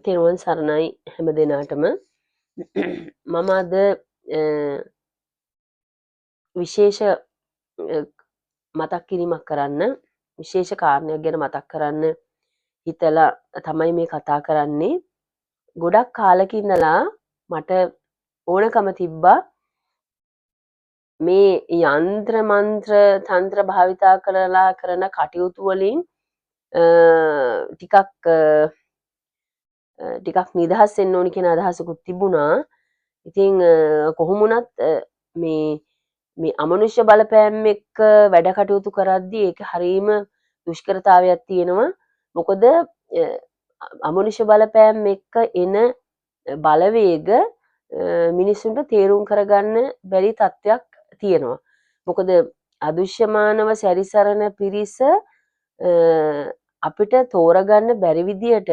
තෙරුවන් සරණයි හැම දෙනාටම. මම අද විශේෂ මතක් කිරීමක් කරන්න, විශේෂ කාරණයක් ගැන මතක් කරන්න හිතලා තමයි මේ කතා කරන්නේ. ගොඩක් කාලෙක ඉඳලා මට ඕනකම තිබ්බා මේ යන්ත්‍ර මන්ත්‍ර තන්ත්‍ර භාවිතා කරලා කරන කටයුතු වලින් ටිකක් නිදහස් වෙන්න ඕනි කියන අදහසකුත් තිබුණා. ඉතින් කොහොම වුණත් මේ අමනුෂ්‍ය බලපෑම් එක්ක වැඩ කටයුතු කරද්දී ඒක හරීම දුෂ්කරතාවයක් තියෙනවා. මොකද අමනුෂ්‍ය බලපෑම් එක්ක එන බලවේග මිනිස්සුන්ට තේරුම් කරගන්න බැරි තත්ත්වයක් තියෙනවා. මොකද අදෘශ්‍යමානව සැරිසරන පිරිස අපිට තෝරගන්න බැරි විදියට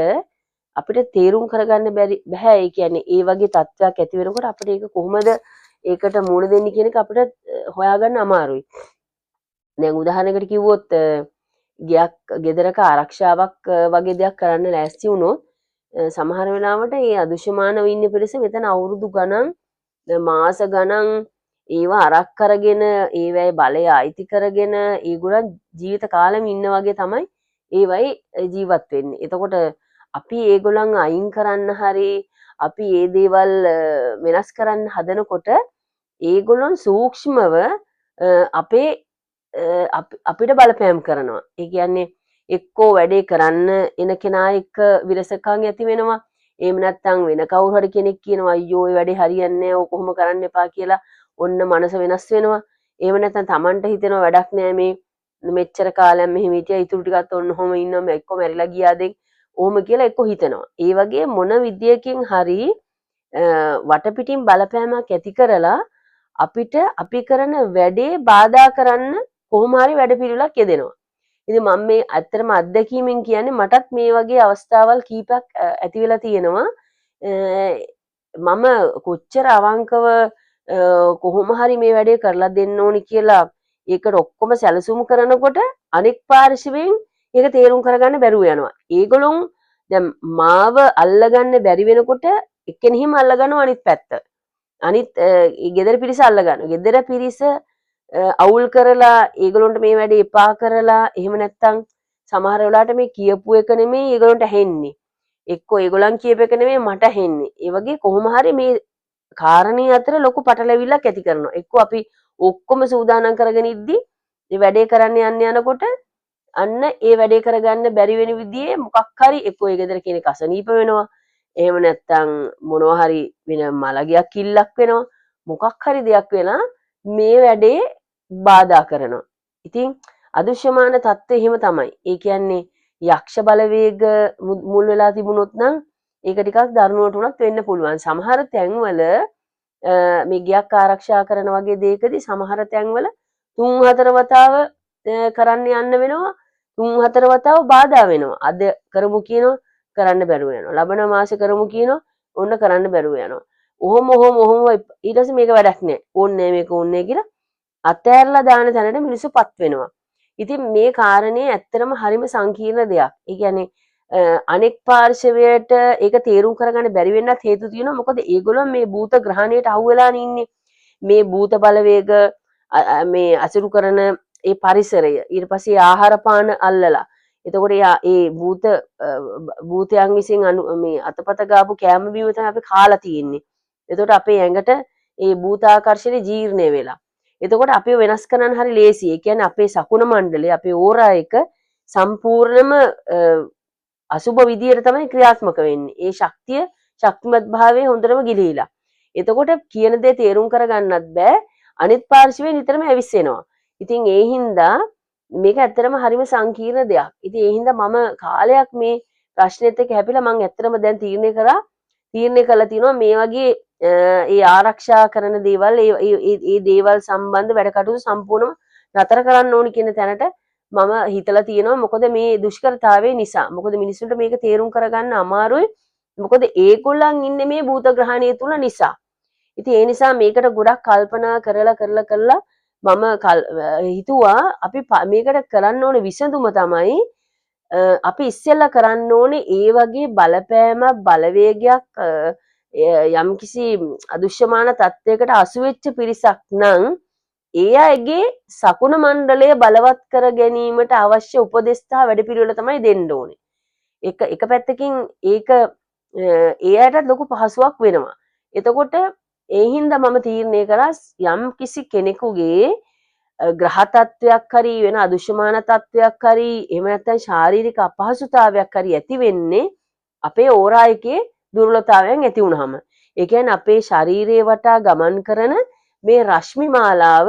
අපිට තේරුම් කරගන්න බැහැ. ඒ කියන්නේ ඒ වගේ තත්ත්වයක් ඇති වෙනකොට අපිට ඒක කොහොමද ඒකට මුහුණ දෙන්නේ කියන එක අපිට හොයාගන්න අමාරුයි. දැන් උදාහරණයකට කිව්වොත් ගෙදරක ආරක්ෂාවක් වගේ දෙයක් කරන්න ලෑස්ති වුණොත් සමහර වෙලාවට මේ අදෘශ්‍යමානව ඉන්න පිරිස මෙතන අවුරුදු ගණන් මාස ගණන් ඒවා අරක් කරගෙන ඒවැයි බලය අයිති කරගෙන ඒගොල්ලන් ජීවිත කාලෙම ඉන්න වගේ තමයි ඒවයි ජීවත් වෙන්නේ. එතකොට අපි ඒගොල්ලන් අයින් කරන්න හරි අපි ඒ දේවල් වෙනස් කරන්න හදනකොට ඒගොල්ලොන් සූක්ෂමව අපිට බලපෑම් කරනවා. ඒ කියන්නේ එක්කෝ වැඩේ කරන්න එන කෙනා එක්ක විරසකම් ඇති වෙනවා. එහෙම නැත්නම් වෙන කවුරු හරි කෙනෙක් කියනවා අයියෝ ඔය වැඩේ හරියන්නේ නැහැ. ඔය කොහොම කරන්න එපා කියලා ඔන්න මනස වෙනස් වෙනවා. එහෙම නැත්නම් Tamanට හිතෙනවා වැඩක් නෑ මේ මෙච්චර කාලයක් මෙහෙම හිටියා ඉතුරු ටිකත් ඔන්න ඔහොම ඉන්නවා මම එක්ක මැරිලා ගියාද ඕම කියලා එක්ක හිතනවා. ඒ වගේ මොන විදියකින් හරි වටපිටින් බලපෑමක් ඇති කරලා අපිට අපි කරන වැඩේ බාධා කරන්න කොහොම හරි වැඩ පිළිවෙලක් යෙදෙනවා. ඉතින් මම මේ ඇත්තටම අත්දැකීමෙන් කියන්නේ මටත් මේ වගේ අවස්ථාවල් කීපයක් ඇති වෙලා තියෙනවා. මම කොච්චර අවංකව කොහොම හරි මේ වැඩේ කරලා දෙන්න ඕනි කියලා ඒකට ඔක්කොම සැලසුම් කරනකොට අනෙක් පාර්ශවයෙන් ඒක තේරුම් කරගන්න බැරුව යනවා. ඒගොල්ලොන් දැන් මාව අල්ලගන්න බැරි වෙනකොට එක්කෙනෙහිම අල්ලගනවා අනිත් පැත්ත. අනිත් ගෙදර පිරිස අල්ලගන්නවා. ගෙදර පිරිස අවුල් කරලා ඒගොල්ලොන්ට මේ වැඩේ එපා කරලා එහෙම නැත්තම් සමහර වෙලාවට මේ කියපු එක නෙමෙයි ඒගොල්ලොන්ට ඇහෙන්නේ. එක්කෝ ඒගොල්ලන් කියප එක නෙමෙයි මට ඇහෙන්නේ. ඒ වගේ කොහොම හරි මේ කාරණේ අතර ලොකු පටලැවිල්ලක් ඇති කරනවා. එක්කෝ අපි ඔක්කොම සූදානම් කරගෙන ඉද්දි මේ වැඩේ කරන්න යනකොට අන්න ඒ වැඩේ කරගන්න බැරි වෙන විදිහේ මොකක් හරි එක්කෝ ඒ ගෙදර කෙනෙක් අසනීප වෙනවා. එහෙම නැත්තම් මොනවා හරි වෙන මලගයක් කිල්ලක් වෙනවා. මොකක් හරි දෙයක් වෙලා මේ වැඩේ බාධා කරනවා. ඉතින් අදෘශ්‍යමාන තත්ත්වය එහෙම තමයි. ඒ කියන්නේ යක්ෂ බලවේග මුල් වෙලා තිබුණොත් නම් ඒක ටිකක් දරුණුවට උනත් වෙන්න පුළුවන්. සමහර තැන්වල මේ ගියක් ආරක්ෂා කරන වගේ දෙයකදී සමහර තැන්වල 3-4 වතාව කරන්න යන්න වෙනවා. 3-4 වතාව බාධා වෙනවා. අද කරමු කියනවා කරන්න බැරුව යනවා. ලබන මාසේ කරමු කියනවා ඔන්න කරන්න බැරුව යනවා. ඔහොම ඊට පස්සේ මේක වැඩක් නෑ. ඕන්නේ මේක ඕන්නේ කියලා අතෑරලා දාන තැනට මිනිස්සුපත් වෙනවා. ඉතින් මේ කාරණේ ඇත්තටම හරිම සංකීර්ණ දෙයක්. ඒ කියන්නේ අනෙක් පාර්ශවයට ඒක තේරුම් කරගන්න බැරි වෙන්නත් හේතු තියෙනවා. මොකද ඒගොල්ලෝ මේ භූත ග්‍රහණයට අහු වෙලා ඉන්නේ. මේ භූත බලවේග මේ අසුරු කරන ඒ පරිසරය ඊට පස්සේ ආහාර පාන අල්ලලා එතකොට ඒ භූතයන් විසින් මේ අතපත ගාපු කෑම බීම තමයි අපි කාලා තියෙන්නේ. එතකොට අපේ ඇඟට ඒ භූතාකර්ෂණය ජීර්ණය වෙලා. එතකොට අපි වෙනස් කරන්න හරි ලේසි. ඒ කියන්නේ අපේ සකුණ මණ්ඩලය අපේ ඕරා එක සම්පූර්ණයෙන්ම අසුබ විදියට තමයි ක්‍රියාත්මක වෙන්නේ. ඒ ශක්තිය ශක්තිමත් භාවයේ හොඳටම ගිලීලා. එතකොට කියන දේ තේරුම් කරගන්නත් බෑ. අනිත් පාර්ශවයේ නිතරම ඇවිස්සෙනවා. ඉතින් ඒ හින්දා මේක ඇත්තටම හරිම සංකීර්ණ දෙයක්. ඉතින් ඒ හින්දා මම කාලයක් මේ ප්‍රශ්නෙත් එක්ක හැපිලා මම ඇත්තටම දැන් තීරණය කළා තියෙනවා මේ වගේ ඒ ආරක්ෂා කරන දේවල් ඒ දේවල් සම්බන්ධ වැඩ කටයුතු සම්පූර්ණයෙන්ම නතර කරන්න ඕනි කියන තැනට මම හිතලා තියෙනවා. මොකද මේ දුෂ්කරතාවය නිසා. මොකද මිනිස්සුන්ට මේක තේරුම් කරගන්න අමාරුයි. මොකද ඒගොල්ලන් ඉන්නේ මේ භූත ග්‍රහණය තුල නිසා. ඉතින් ඒ නිසා මේකට ගොඩක් කල්පනා කරලා මම හිතුවා අපි මේකට කරන්න ඕන විසඳුම තමයි අපි ඉස්සෙල්ලා කරන්න ඕනේ ඒ වගේ බලපෑම බලවේගයක් යම්කිසි අදුෂ්‍යමාන තත්වයකට අසු වෙච්ච පිරිසක් නම් ඒ අයගේ සකුණ මණ්ඩලය බලවත් කර ගැනීමට අවශ්‍ය උපදෙස් සහ වැඩපිළිවෙල තමයි දෙන්න ඕනේ. එක පැත්තකින් ඒක ඒ අයටත් ලොකු පහසුවක් වෙනවා. එතකොට ඒ හින්දා මම තීරණය කරා යම් කිසි කෙනෙකුගේ ග්‍රහ තත්වයක් හරි වෙන අදුෂ්‍යමාන තත්වයක් හරි එහෙම නැත්නම් ශාරීරික අපහසුතාවයක් හරි ඇති වෙන්නේ අපේ ඕරා එකේ දුර්වලතාවයන් ඇති වුනහම. ඒ කියන්නේ අපේ ශරීරයේ වටා ගමන් කරන මේ රශ්මි මාලාව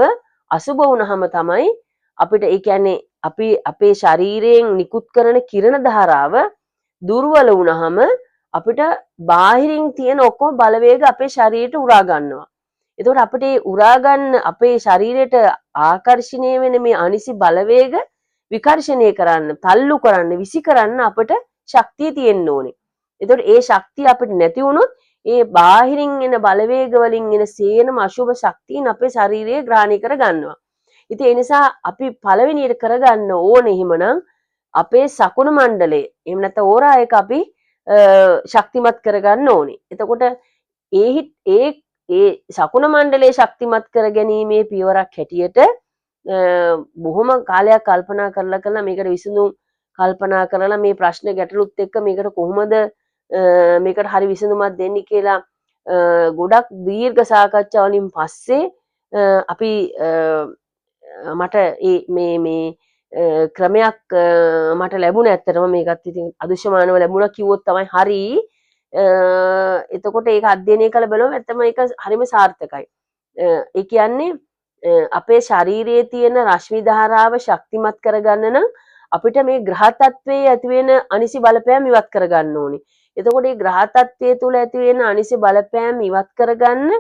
අසුබ වුනහම තමයි අපිට ඒ කියන්නේ අපි අපේ ශරීරයෙන් නිකුත් කරන කිරණ ධාරාව දුර්වල වුනහම අපිට බාහිරින් තියෙන ඔක්කොම බලවේග අපේ ශරීරයට උරා ගන්නවා. එතකොට අපිට ඒ උරා ගන්න අපේ ශරීරයට ආකර්ෂණය වෙන මේ අනිසි බලවේග විකර්ෂණය කරන්න, තල්ලු කරන්න, විසි කරන්න අපිට ශක්තිය තියෙන්න ඕනේ. එතකොට ඒ ශක්තිය අපිට නැති වුණොත් ඒ බාහිරින් එන බලවේග වලින් එන සේනම අශුභ ශක්තියන් අපේ ශරීරය ග්‍රහණය කර ගන්නවා. ඉතින් ඒ නිසා අපි පළවෙනියට කරගන්න ඕනේ එහෙමනම් අපේ සකුණු මණ්ඩලය එහෙම නැත්නම් ඕරා එක අපි ශක්තිමත් කරගන්න ඕනේ. එතකොට ඒ සකුණ මණ්ඩලයේ ශක්තිමත් කර ගැනීමේ පියවරක් හැටියට බොහොම කාලයක් කල්පනා කරලා මේකට විසඳුම් කල්පනා කරලා මේ ප්‍රශ්න ගැටලුත් එක්ක මේකට කොහොමද මේකට හරි විසඳුමක් දෙන්නේ කියලා ගොඩක් දීර්ඝ සාකච්ඡා වලින් පස්සේ අපි මට මේ ක්‍රමයක් මට ලැබුණේ ඇත්තටම මේකත් ඉතින් අදුෂ්‍යමානව ලැබුණා කිව්වොත් තමයි හරි. එතකොට ඒක අධ්‍යයනය කළ බලුවම ඇත්තම ඒක හරිම සාර්ථකයි. ඒ කියන්නේ අපේ ශරීරයේ තියෙන රශ්මි ධාරාව ශක්තිමත් කරගන්න නම් අපිට මේ ග්‍රහ තත්වයේ ඇති වෙන අනිසි බලපෑම් ඉවත් කරගන්න ඕනේ. එතකොට මේ ග්‍රහ තත්වයේ තුල ඇති වෙන අනිසි බලපෑම් ඉවත් කරගන්න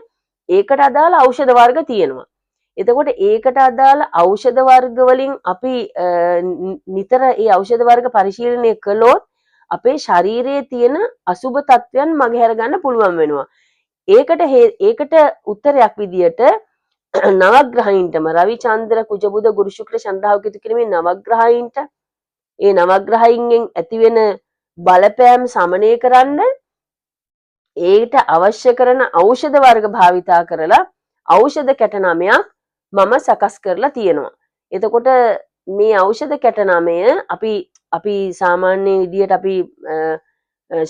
ඒකට අදාළ ඖෂධ වර්ග තියෙනවා. එතකොට ඒකට අදාළ ඖෂධ වර්ග වලින් අපි නිතර ඒ ඖෂධ වර්ග පරිශීලනය කළොත් අපේ ශරීරයේ තියෙන අසුබ තත්වයන් මගහැර ගන්න පුළුවන් වෙනවා. ඒකට උත්තරයක් විදියට නවග්‍රහයින්ටම රවි චන්ද්‍ර කුජ බුධ ගුරු ශුක්‍ර චන්ද්‍රාහු කෙතු කියන මේ නවග්‍රහයින්ට ඒ නවග්‍රහයින්ගෙන් ඇතිවෙන බලපෑම් සමනය කරන්න ඒකට අවශ්‍ය කරන ඖෂධ වර්ග භාවිතා කරලා ඖෂධ කැට 9ක් මම සකස් කරලා තියෙනවා. එතකොට මේ ඖෂධ කැට 9 අපි සාමාන්‍ය විදියට අපි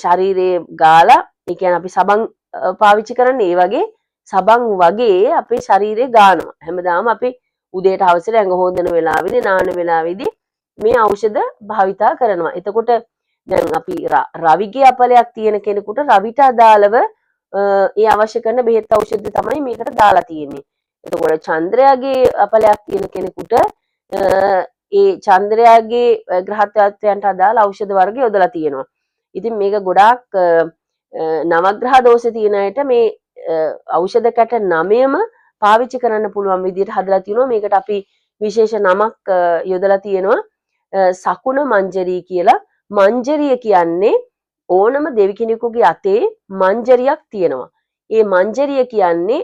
ශරීරයේ ගාලා ඒ කියන්නේ අපි සබන් පාවිච්චි කරන්නේ ඒ වගේ සබන් වගේ අපේ ශරීරයේ ගානවා. හැමදාම අපි උදේට හවසට ඇඟ හොදන වෙලාවෙදී නාන වෙලාවෙදී මේ ඖෂධ භාවිතා කරනවා. එතකොට දැන් අපි රවිගේ අපලයක් තියෙන කෙනෙකුට රවිට අදාළව ඒ අවශ්‍ය කරන බෙහෙත් ඖෂධ තමයි මේකට දාලා තියෙන්නේ. එතකොට චන්ද්‍රයාගේ අපලයක් තියෙන කෙනෙකුට ඒ චන්ද්‍රයාගේ ග්‍රහත්වයන්ට අදාළ ඖෂධ වර්ග යොදලා තියෙනවා. ඉතින් මේක ගොඩාක් නවග්‍රහ දෝෂ තියෙන අයට මේ ඖෂධ කැට 9ම පාවිච්චි කරන්න පුළුවන් විදිහට හදලා තියෙනවා. මේකට අපි විශේෂ නමක් යොදලා තියෙනවා සකුණ මංජරී කියලා. මංජරිය කියන්නේ ඕනම දෙවි කෙනෙකුගේ අතේ මංජරියක් තියෙනවා. ඒ මංජරිය කියන්නේ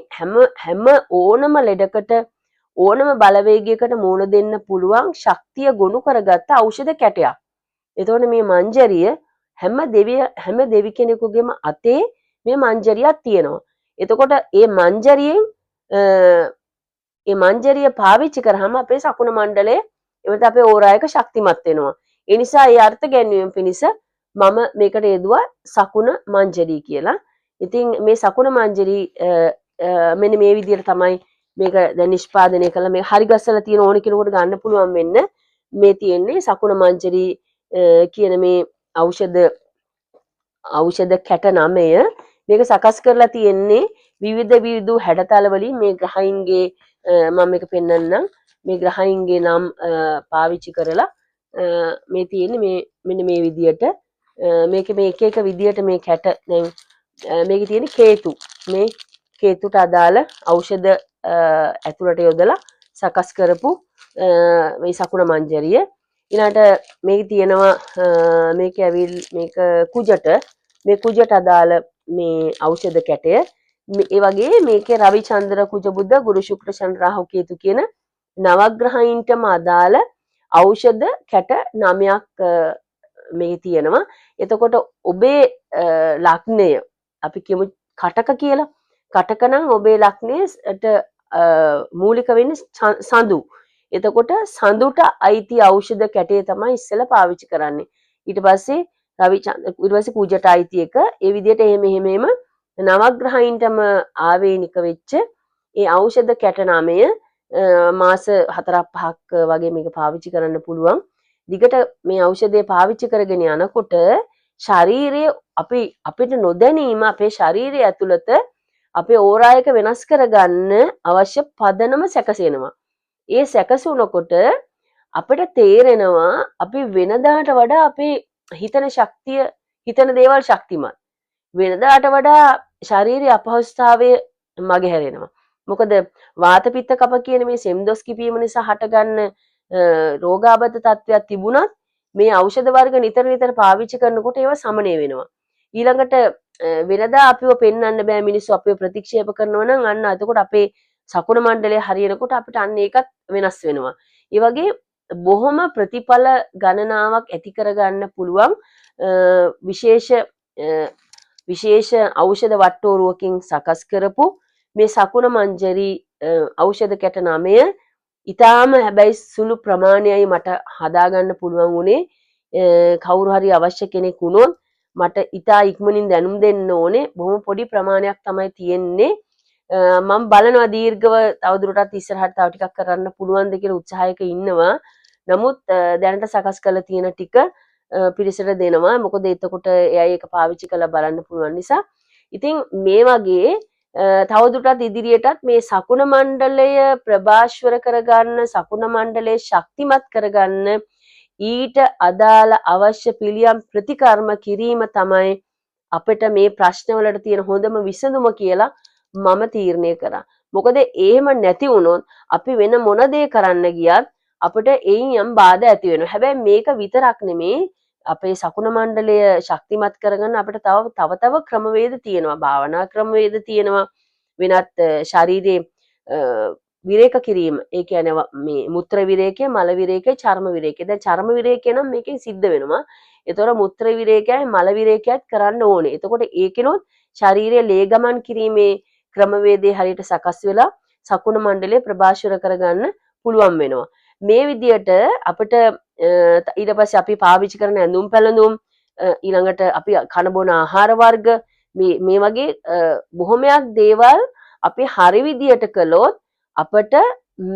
හැම ඕනම ලෙඩකට ඕනම බලවේගයකට මුහුණ දෙන්න පුළුවන් ශක්තිය ගොනු කරගත්ත ඖෂධ කැටයක්. එතකොට මේ මංජරිය හැම දෙවි කෙනෙකුගේම අතේ මේ මංජරියක් තියෙනවා. එතකොට මේ මංජරිය පාවිච්චි කරාම අපේ සකුණ මණ්ඩලය එවිට අපේ ඕරායක ශක්තිමත් වෙනවා. ඒ නිසා ඒ අර්ථ ගැන්වීම පිණිස මම මේකට යෙදුවා සකුණ මංජරී කියලා. ඉතින් මේ සකුණ මංජරී මෙන්න මේ විදිහට තමයි මේක දැන් නිෂ්පාදනය කළා. මේක හරි ගස්සලා තියෙන ඕන කෙනෙකුට ගන්න පුළුවන් වෙන්න මේ තියෙන්නේ සකුණ මංජරී කියන මේ ඖෂධ කැට 9 මේක සකස් කරලා තියෙන්නේ විවිධ හැඩතල වලින් මේ ග්‍රහයින්ගේ මම මේක පෙන්නන්නම්. මේ ග්‍රහයින්ගේ නම් පාවිච්චි කරලා මේ තියෙන්නේ මෙන්න මේ විදියට මේක මේ එක විදියට මේ කැට දැන් මේකේ තියෙන කේතු මේ කේතුට අදාළ ඖෂධ ඇතුළට යොදලා සකස් කරපු මේ සකුණ මංජරිය. ඊළඟට මේක තියෙනවා මේක කුජට අදාළ මේ ඖෂධ කැටය. ඒ වගේ මේකේ රවි චන්ද්‍ර කුජ බුධ ගුරු ශුක්‍ර චන්ද්‍ර රාහු කේතු කියන නවග්‍රහයින්ටම අදාළ ඖෂධ කැට 9ක් මේ තියෙනවා. එතකොට ඔබේ ලග්නය අපි කියමු කටක කියලා. කටක නම් ඔබේ ලග්නයට මූලික වෙන්නේ සඳු. එතකොට සඳුට අයිති ඖෂධ කැටේ තමයි ඉස්සෙල්ලා පාවිච්චි කරන්නේ. ඊට පස්සේ ඊට පස්සේ කුජට අයිති එක. ඒ විදිහට එහෙම නවග්‍රහයින්ටම ආවේනික වෙච්ච ඒ ඖෂධ කැට නාමය මාස 4-5ක් වගේ මේක පාවිච්චි කරන්න පුළුවන්. දිගට මේ ඖෂධය පාවිච්චි කරගෙන යනකොට ශරීරයේ අපිට නොදැනීම අපේ ශරීරය ඇතුළත අපේ ඕරා එක වෙනස් කරගන්න අවශ්‍ය පදනම සැකසෙනවා. ඒ සැකසුනකොට අපිට තේරෙනවා අපි වෙනදාට වඩා අපේ හිතන ශක්තිය හිතන දේවල් ශක්තිමත්. වෙනදාට වඩා ශාරීරික අපහසුතාවය මගහැරෙනවා. මොකද වාත පිත්ත කප කියන මේ සෙම්දොස් කිපීම නිසා හටගන්න රෝගාබද්ධ තත්ත්වයක් තිබුණත් මේ ඖෂධ වර්ග නිතර පාවිච්චි කරනකොට ඒවා සමනය වෙනවා. ඊළඟට වෙනදා අපිව පෙන්වන්න බෑ මිනිස්සු අපිව ප්‍රතික්ෂේප කරනවා නම් අන්න එතකොට අපේ සකුණ මණ්ඩලය හරියනකොට අපිට අන්න ඒකත් වෙනස් වෙනවා. ඒ වගේ බොහොම ප්‍රතිඵල ගණනාවක් ඇති කරගන්න පුළුවන් විශේෂ ඖෂධ වට්ටෝරුවකින් සකස් කරපු මේ සකුණ මංජරි ඖෂධ කැට නාමය ඊටාම හැබැයි සුළු ප්‍රමාණයයි මට හදාගන්න පුළුවන් වුණේ. කවුරු හරි අවශ්‍ය කෙනෙක් වුණොත් මට ඊටා ඉක්මනින් දැනුම් දෙන්න ඕනේ. බොහොම පොඩි ප්‍රමාණයක් තමයි තියෙන්නේ. මම බලනවා දීර්ඝව තවදුරටත් ඉස්සරහට තව ටිකක් කරන්න පුළුවන්ද කියලා උත්සාහයක ඉන්නවා. නමුත් දැනට සකස් කරලා තියෙන ටික පිරිසට දෙනවා. මොකද එතකොට එයා ඒක පාවිච්චි කරලා බලන්න පුළුවන් නිසා. ඉතින් මේ වගේ තවදුරටත් ඉදිරියටත් මේ සකුණ මණ්ඩලය ප්‍රභාස්වර කරගන්න, සකුණ මණ්ඩලය ශක්තිමත් කරගන්න ඊට අදාළ අවශ්‍ය පිළියම් ප්‍රතිකර්ම කිරීම තමයි අපිට මේ ප්‍රශ්නවලට තියෙන හොඳම විසඳුම කියලා මම තීරණය කරා. මොකද එහෙම නැති වුණොත් අපි වෙන මොන දේ කරන්න ගියත් අපිට එයින් යම් බාධා ඇති වෙනවා. හැබැයි මේක විතරක් නෙමේ අපේ සකුණ මණ්ඩලය ශක්තිමත් කරගන්න අපිට තව ක්‍රමවේද තියෙනවා. භාවනා ක්‍රමවේද තියෙනවා. වෙනත් ශරීරයේ විරේක කිරීම. ඒ කියන්නේ මේ මුත්‍ර විරේකය, මල විරේකය, චර්ම විරේකය. දැන් චර්ම විරේකය නම් මේකෙන් සිද්ධ වෙනවා. ඒතොර මුත්‍ර විරේකයයි මල විරේකයත් කරන්න ඕනේ. එතකොට ඒකිනොත් ශරීරයේ ලේ ගමන් කිරීමේ ක්‍රමවේදයේ හරියට සකස් වෙලා සකුණ මණ්ඩලය ප්‍රභාෂර කරගන්න පුළුවන් වෙනවා. මේ විදියට අපිට ඊට පස්සේ අපි පාවිච්චි කරන ඇඳුම් පැළඳුම් ඊළඟට අපි කන බොන ආහාර වර්ග මේ වගේ බොහොමයක් දේවල් අපි හරි විදියට කළොත් අපට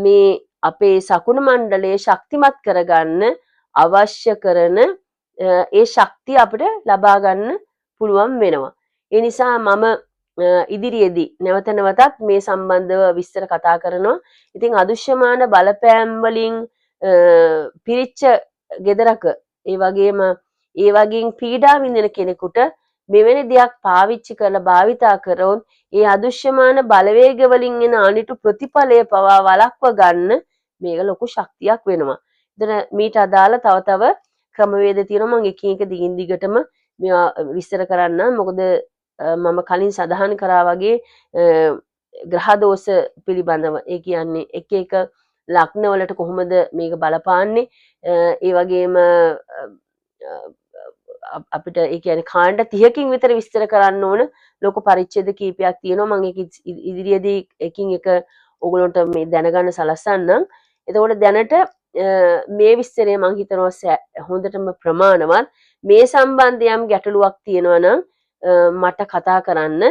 මේ අපේ සකුණ මණ්ඩලය ශක්තිමත් කරගන්න අවශ්‍ය කරන ඒ ශක්තිය අපිට ලබා ගන්න පුළුවන් වෙනවා. ඒ නිසා මම ඉදිරියේදී නැවතත් මේ සම්බන්ධව විස්තර කතා කරනවා. ඉතින් අදුෂ්‍යමාන බලපෑම් වලින් පිරිච්ච ගෙදරක ඒ වගේම පීඩා විඳින කෙනෙකුට මෙවැනි දෙයක් පාවිච්චි කරලා භාවිතා කරොත් ඒ අදුෂ්‍යමාන බලවේග වලින් එන අනිටු ප්‍රතිඵලය පවා වළක්ව ගන්න මේක ලොකු ශක්තියක් වෙනවා. එතන මීට අදාළ තව ක්‍රමවේද තියෙනවා. මම එක දිගින් දිගටම මේවා විස්තර කරන්න. මොකද මම කලින් සඳහන් කරා වගේ ග්‍රහ දෝෂ පිළිබඳව ඒ කියන්නේ එක ලග්න වලට කොහොමද මේක බලපාන්නේ, ඒ වගේම අපිට ඒ කියන්නේ කාණ්ඩ 30කින් විතර විස්තර කරන්න ඕන ලෝක පරිච්ඡේද කීපයක් තියෙනවා. මම ඒක ඉදිරියේදී එකින් එක ඕගොල්ලන්ට මේ දැනගන්න සලස්සන්නම්. එතකොට දැනට මේ විස්තරය මම හිතනවා හොඳටම ප්‍රමාණවත්. මේ සම්බන්ධයෙන් ගැටලුවක් තියෙනවා නම් මට කතා කරන්න.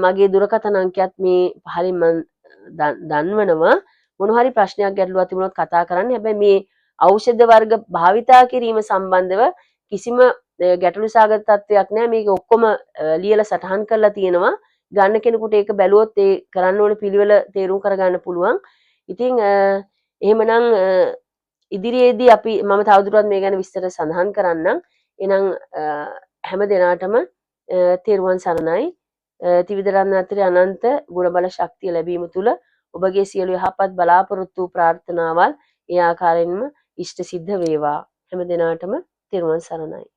මගේ දුරකථන අංකයත් මේ පහලින් මම දන්වනවා. මොන හරි ප්‍රශ්නයක් ගැටලුවක් තිබුණොත් කතා කරන්න. හැබැයි මේ ඖෂධ වර්ග භාවිතා කිරීම සම්බන්ධව කිසිම ගැටලු සාගත තත්ත්වයක් නැහැ. මේක ඔක්කොම ලියලා සටහන් කරලා තියෙනවා. ගන්න කෙනෙකුට ඒක බැලුවොත් ඒ කරන්න ඕන පිළිවෙල තේරුම් කරගන්න පුළුවන්. ඉතින් එහෙමනම් ඉදිරියේදී මම තවදුරටත් මේ ගැන විස්තර සඳහන් කරන්නම්. එහෙනම් හැම දිනාටම තෙරුවන් සරණයි. ත්‍රිවිධ රත්නත්‍රයේ අනන්ත ගුණබල ශක්තිය ලැබීම තුල ඔබගේ සියලු යහපත් බලාපොරොත්තු ප්‍රාර්ථනාවල් ඒ ආකාරයෙන්ම ඉෂ්ට සිද්ධ වේවා. හැම දිනාටම තෙරුවන් සරණයි.